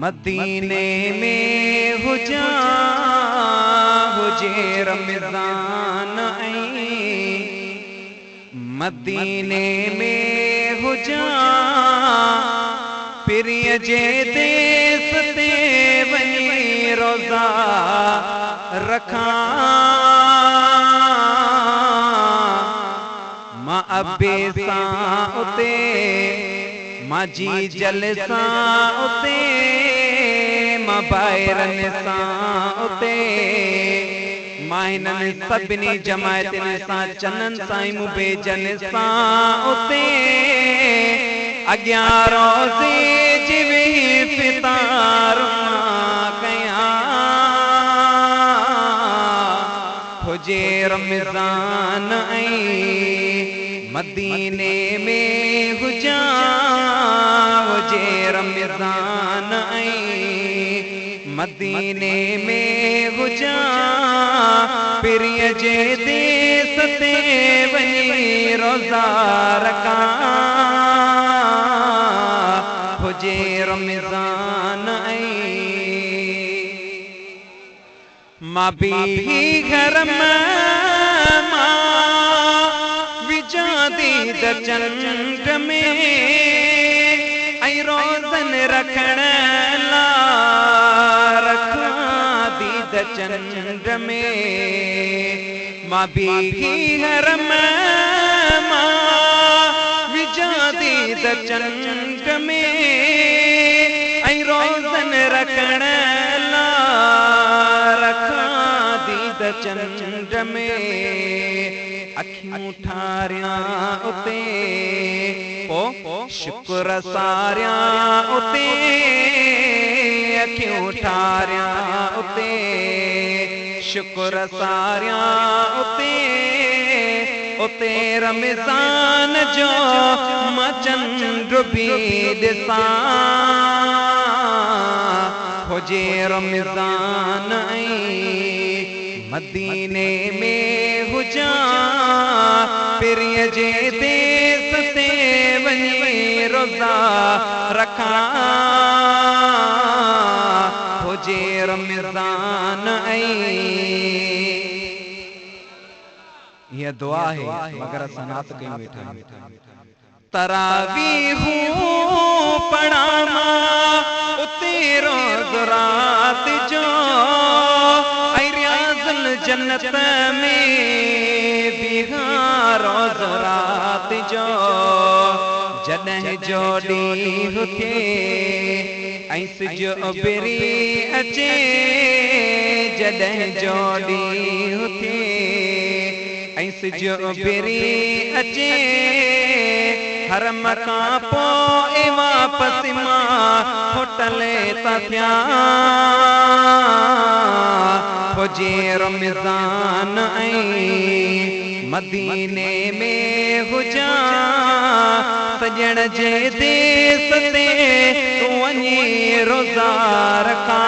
मदीने में हुजा हुजे रमज़ान ऐं मदीने में हुजा पिरिय जे देस ते वञी रोज़ा रखां मां अबे सां उते माजी जल सां उते मां बाहिरन सां उते मां हिननि सभिनी जमायतुनि सां चनन साईं मुबेजन सां उते अॻियां रोज़े जी फितार कयां हुजे रमज़ान ऐं मदीने में हुजा हुजे रमज़ान ऐं मदीने में हुजा पिरिय जे देस ते वञी रोज़ा रखां हुजे रमज़ान ऐं मां बि घर में दीद चंड में ऐं रोज़न रखण ला रखां दीद चंड में मां बि घर में विझा दीद चंड में ऐं रोज़न रखण ला रखां दीद चंड में अखियूं ठारियां उते पो शुक्र सारियां उते अखियूं ठारियां उते शुक्र सारियां उते उते रमज़ान जो मां चंड बि ॾिसां हुजे रमज़ान ऐं मदीने में हुजा पिरिय जे देस ते वञी रोज़ा रखां हुजे रमज़ान ऐं ये दुआ है मगर असां नात कयूं वेठा तरावीह पढ़ा उते रोज़ रात जो जन्नत में बिहार रोज़ रात जो जॾहिं जो ॾींहुं थिए ऐं सिजु उभिरी अचे जॾहिं जो ॾींहुं थिए ऐं सिजु उभिरी अचे हरम खां पोइ वापसि मां होटले था थियां हुजे रमज़ान ऐं मदीने में हुजा सजण जे देस ते वञी रोज़ा रखां